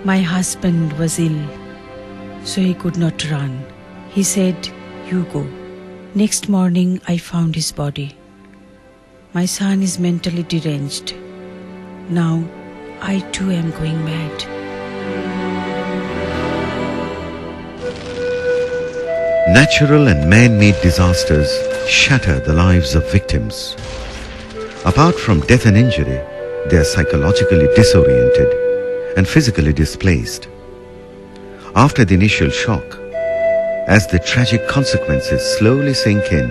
My husband was ill, so he could not run. He said, "You go." Next morning, I found his body. My son is mentally deranged. Now, I too am going mad. Natural and man-made disasters shatter the lives of victims. Apart from death and injury, they are psychologically disoriented and physically displaced. After the initial shock, as the tragic consequences slowly sink in,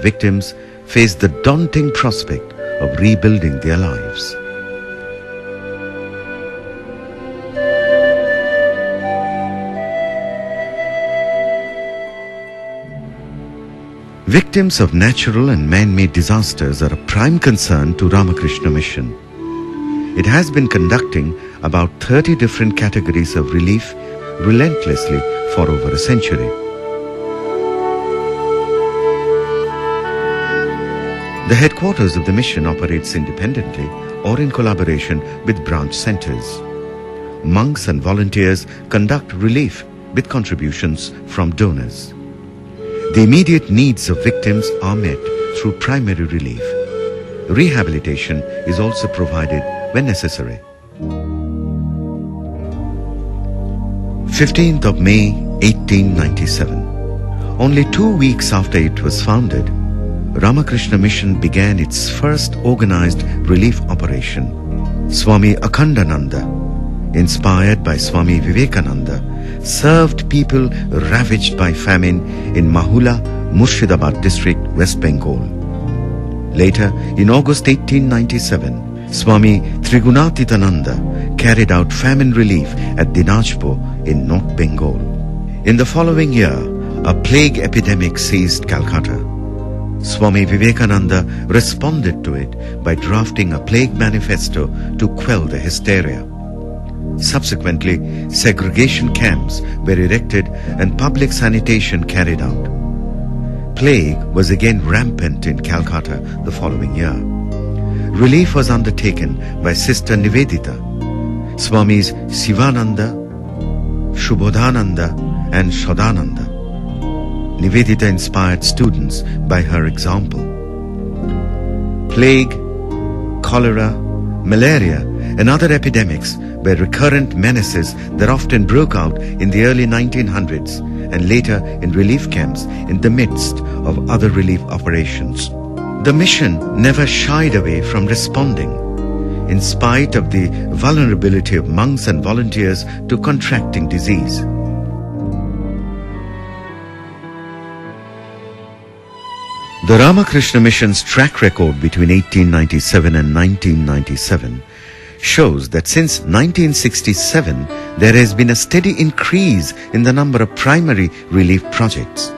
victims face the daunting prospect of rebuilding their lives. Victims of natural and man-made disasters are a prime concern to Ramakrishna Mission. It has been conducting about 30 different categories of relief relentlessly for over a century. The headquarters of the mission operates independently or in collaboration with branch centers. Monks and volunteers conduct relief with contributions from donors. The immediate needs of victims are met through primary relief. Rehabilitation is also provided when necessary. 15th of May 1897. Only 2 weeks after it was founded, Ramakrishna Mission began its first organized relief operation. Swami Akhandananda, inspired by Swami Vivekananda, served people ravaged by famine in Mahula, Murshidabad district, West Bengal. Later, in August 1897, Swami Trigunatitananda carried out famine relief at Dinajpur in North Bengal. In the following year, a plague epidemic seized Calcutta. Swami Vivekananda responded to it by drafting a plague manifesto to quell the hysteria. Subsequently, segregation camps were erected and public sanitation carried out. Plague was again rampant in Calcutta the following year. Relief was undertaken by Sister Nivedita. Swamis Sivananda, Shubodhananda and Shodananda. Nivedita inspired students by her example. Plague, cholera, malaria and other epidemics were recurrent menaces that often broke out in the early 1900s and later in relief camps in the midst of other relief operations. The mission never shied away from responding, in spite of the vulnerability of monks and volunteers to contracting disease. The Ramakrishna Mission's track record between 1897 and 1997 shows that since 1967, there has been a steady increase in the number of primary relief projects.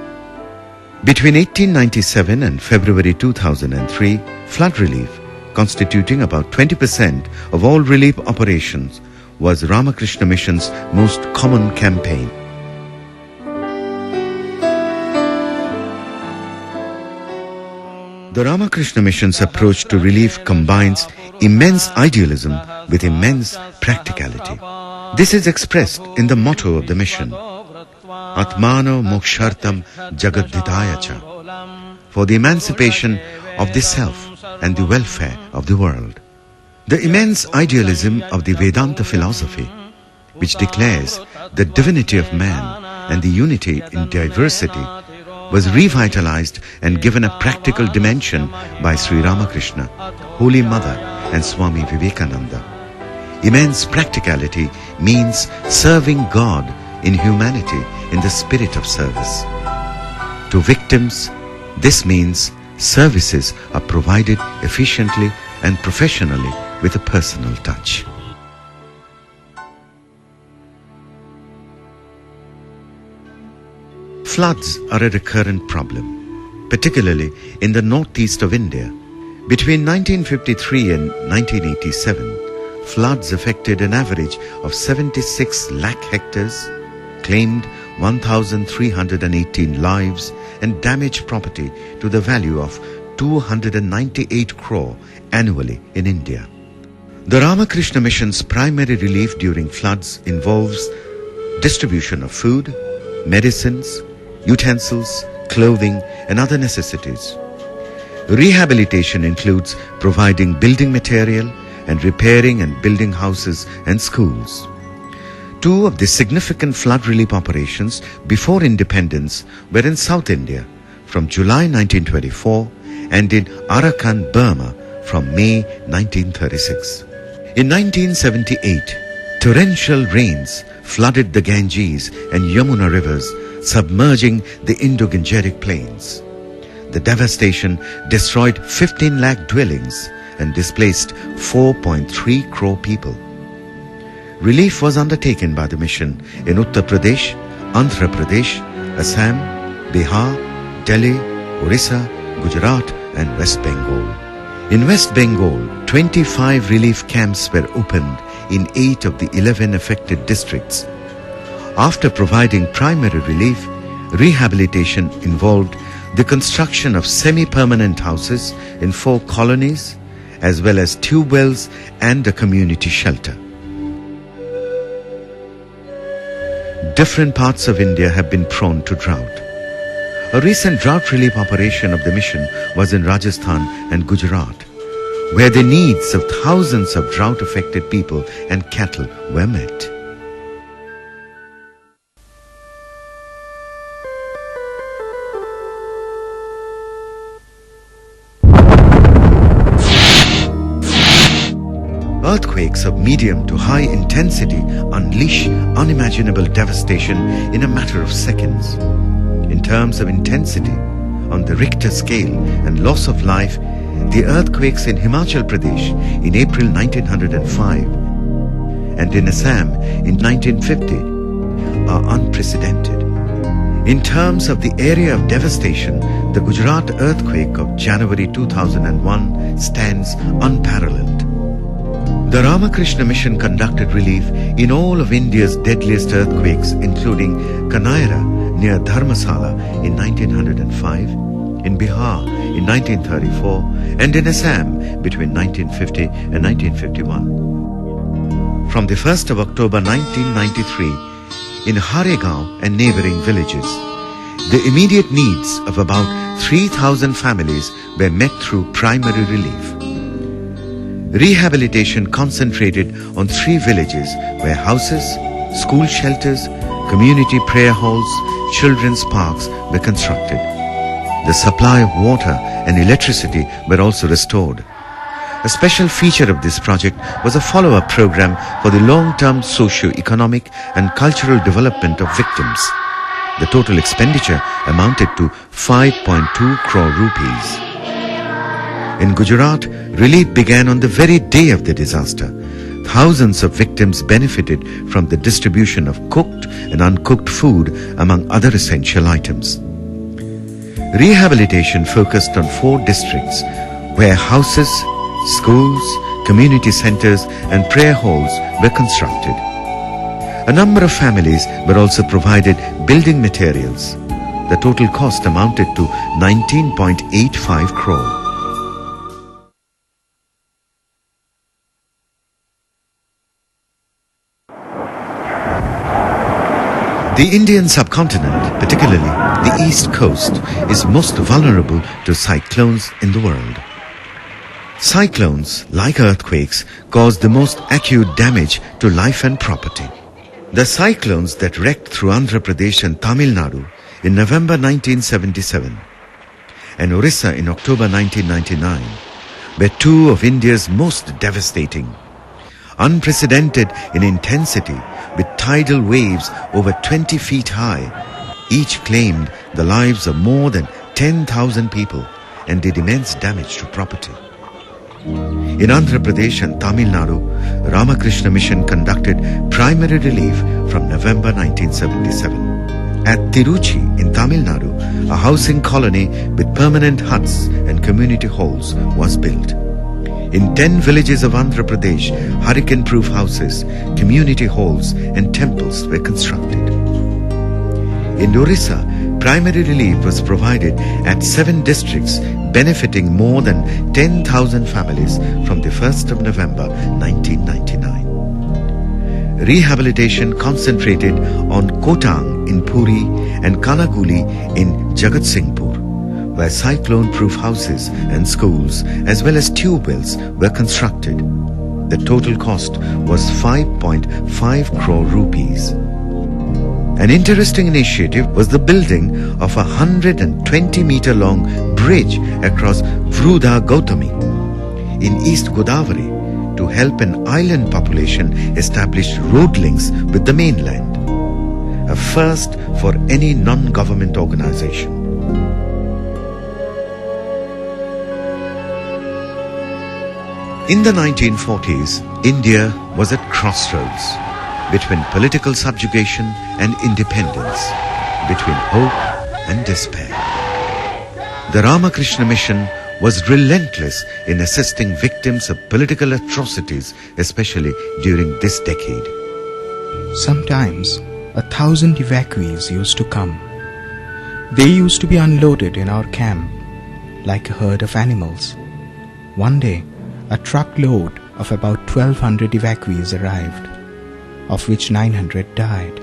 Between 1897 and February 2003, flood relief, constituting about 20% of all relief operations, was Ramakrishna Mission's most common campaign. The Ramakrishna Mission's approach to relief combines immense idealism with immense practicality. This is expressed in the motto of the mission, Atmano Mokshartam Jagadhitayacha, for the emancipation of the self and the welfare of the world. The immense idealism of the Vedanta philosophy, which declares the divinity of man and the unity in diversity, was revitalized and given a practical dimension by Sri Ramakrishna, Holy Mother and Swami Vivekananda. Immense practicality means serving God in humanity in the spirit of service. To victims, this means services are provided efficiently and professionally with a personal touch. Floods are a recurrent problem, particularly in the northeast of India. Between 1953 and 1987, floods affected an average of 76 lakh hectares, claimed 1,318 lives and damaged property to the value of 298 crore annually in India. The Ramakrishna Mission's primary relief during floods involves distribution of food, medicines, utensils, clothing, and other necessities. Rehabilitation includes providing building material and repairing and building houses and schools. Two of the significant flood relief operations before independence were in South India from July 1924 and in Arakan, Burma from May 1936. In 1978, torrential rains flooded the Ganges and Yamuna rivers, submerging the Indo-Gangetic plains. The devastation destroyed 15 lakh dwellings and displaced 4.3 crore people. Relief was undertaken by the mission in Uttar Pradesh, Andhra Pradesh, Assam, Bihar, Delhi, Orissa, Gujarat and West Bengal. In West Bengal, 25 relief camps were opened in 8 of the 11 affected districts. After providing primary relief, rehabilitation involved the construction of semi-permanent houses in 4 colonies, as well as tube wells and a community shelter. Different parts of India have been prone to drought. A recent drought relief operation of the mission was in Rajasthan and Gujarat, where the needs of thousands of drought-affected people and cattle were met. Earthquakes of medium to high intensity unleash unimaginable devastation in a matter of seconds. In terms of intensity, on the Richter scale and loss of life, the earthquakes in Himachal Pradesh in April 1905 and in Assam in 1950 are unprecedented. In terms of the area of devastation, the Gujarat Earthquake of January 2001 stands unparalleled. The Ramakrishna Mission conducted relief in all of India's deadliest earthquakes, including Kanaira near Dharmasala in 1905, in Bihar in 1934, and in Assam between 1950 and 1951. From the 1st of October 1993, in Haregaon and neighboring villages, the immediate needs of about 3,000 families were met through primary relief. Rehabilitation concentrated on 3 villages where houses, school shelters, community prayer halls, children's parks were constructed. The supply of water and electricity were also restored. A special feature of this project was a follow-up program for the long-term socio-economic and cultural development of victims. The total expenditure amounted to 5.2 crore rupees. In Gujarat, relief began on the very day of the disaster. Thousands of victims benefited from the distribution of cooked and uncooked food, among other essential items. Rehabilitation focused on 4 districts where houses, schools, community centers and prayer halls were constructed. A number of families were also provided building materials. The total cost amounted to 19.85 crore. The Indian subcontinent, particularly the East Coast, is most vulnerable to cyclones in the world. Cyclones, like earthquakes, cause the most acute damage to life and property. The cyclones that wrecked through Andhra Pradesh and Tamil Nadu in November 1977 and Orissa in October 1999 were 2 of India's most devastating. Unprecedented in intensity, with tidal waves over 20 feet high, each claimed the lives of more than 10,000 people and did immense damage to property. In Andhra Pradesh and Tamil Nadu, Ramakrishna Mission conducted primary relief from November 1977. At Tiruchi in Tamil Nadu, a housing colony with permanent huts and community halls was built. In 10 villages of Andhra Pradesh, hurricane-proof houses, community halls and temples were constructed. In Orissa, primary relief was provided at 7 districts, benefiting more than 10,000 families from the 1st of November 1999. Rehabilitation concentrated on Kotang in Puri and Kanaguli in Jagatsinghpur, where cyclone-proof houses and schools as well as tube wells were constructed. The total cost was 5.5 crore rupees. An interesting initiative was the building of a 120-meter-long bridge across Vruda Gautami in East Godavari to help an island population establish road links with the mainland, a first for any non-government organization. In the 1940s, India was at crossroads between political subjugation and independence, between hope and despair. The Ramakrishna Mission was relentless in assisting victims of political atrocities, especially during this decade. Sometimes 1,000 evacuees used to come. They used to be unloaded in our camp like a herd of animals. One day, a truckload of about 1,200 evacuees arrived, of which 900 died.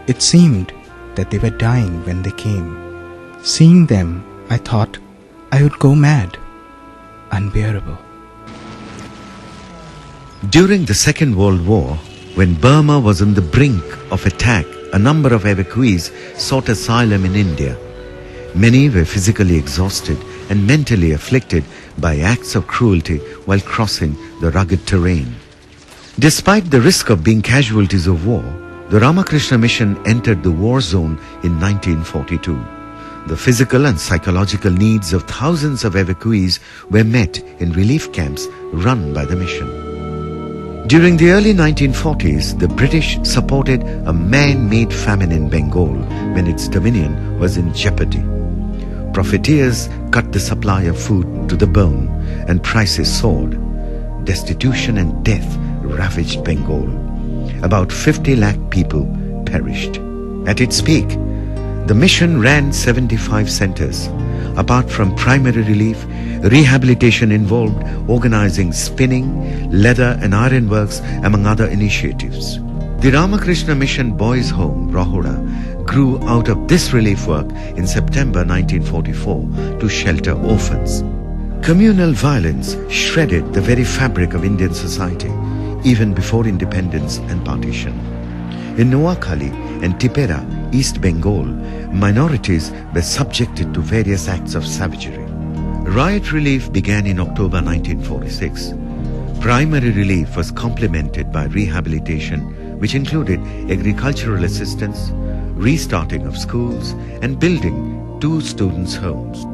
It seemed that they were dying when they came. Seeing them, I thought I would go mad. Unbearable. During the Second World War, when Burma was on the brink of attack, a number of evacuees sought asylum in India. Many were physically exhausted and mentally afflicted by acts of cruelty while crossing the rugged terrain. Despite the risk of being casualties of war, the Ramakrishna Mission entered the war zone in 1942. The physical and psychological needs of thousands of evacuees were met in relief camps run by the mission. During the early 1940s, the British supported a man-made famine in Bengal when its dominion was in jeopardy. Profiteers cut the supply of food to the bone and prices soared. Destitution and death ravaged Bengal. About 50 lakh people perished. At its peak, the mission ran 75 centers. Apart from primary relief, rehabilitation involved organizing spinning, leather and ironworks among other initiatives. The Ramakrishna Mission Boys Home, Rohora, grew out of this relief work in September 1944 to shelter orphans. Communal violence shredded the very fabric of Indian society, even before independence and partition. In Noakhali and Tipera, East Bengal, minorities were subjected to various acts of savagery. Riot relief began in October 1946. Primary relief was complemented by rehabilitation, which included agricultural assistance, restarting of schools, and building 2 students' homes.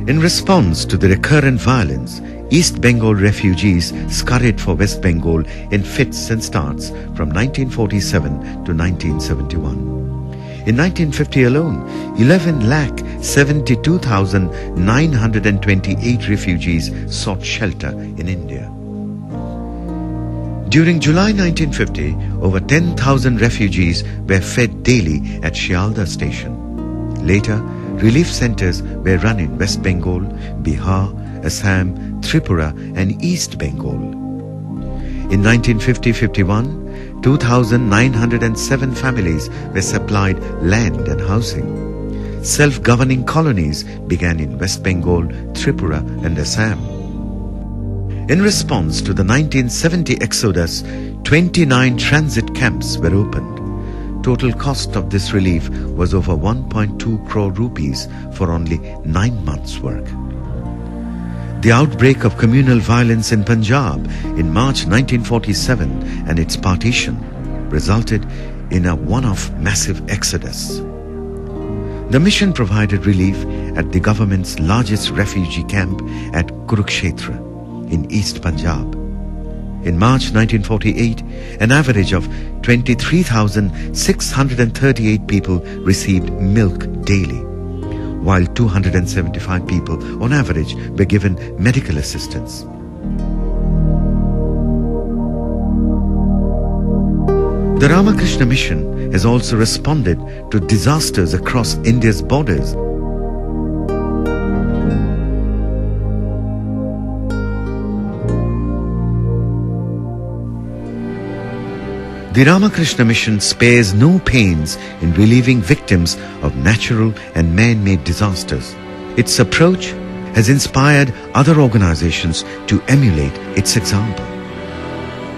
In response to the recurrent violence, East Bengal refugees scurried for West Bengal in fits and starts from 1947 to 1971. In 1950 alone, 11,72,928 refugees sought shelter in India. During July 1950, over 10,000 refugees were fed daily at Shialda station. Later, relief centers were run in West Bengal, Bihar, Assam, Tripura and East Bengal. In 1950-51, 2,907 families were supplied land and housing. Self-governing colonies began in West Bengal, Tripura and Assam. In response to the 1970 exodus, 29 transit camps were opened. Total cost of this relief was over 1.2 crore rupees for only 9 months' work. The outbreak of communal violence in Punjab in March 1947 and its partition resulted in a one-off massive exodus. The mission provided relief at the government's largest refugee camp at Kurukshetra in East Punjab. In March 1948, an average of 23,638 people received milk daily, while 275 people on average were given medical assistance. The Ramakrishna Mission has also responded to disasters across India's borders. The Ramakrishna Mission spares no pains in relieving victims of natural and man-made disasters. Its approach has inspired other organizations to emulate its example.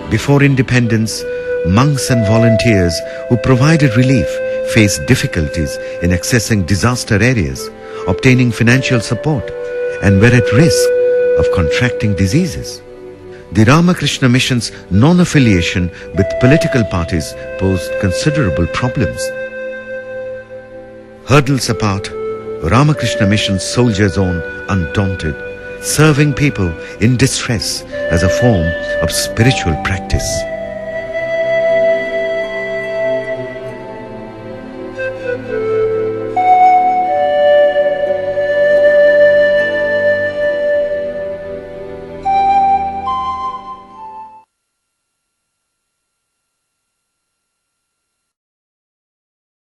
Before independence, monks and volunteers who provided relief faced difficulties in accessing disaster areas, obtaining financial support, and were at risk of contracting diseases. The Ramakrishna Mission's non-affiliation with political parties posed considerable problems. Hurdles apart, Ramakrishna Mission's soldiers on undaunted, serving people in distress as a form of spiritual practice.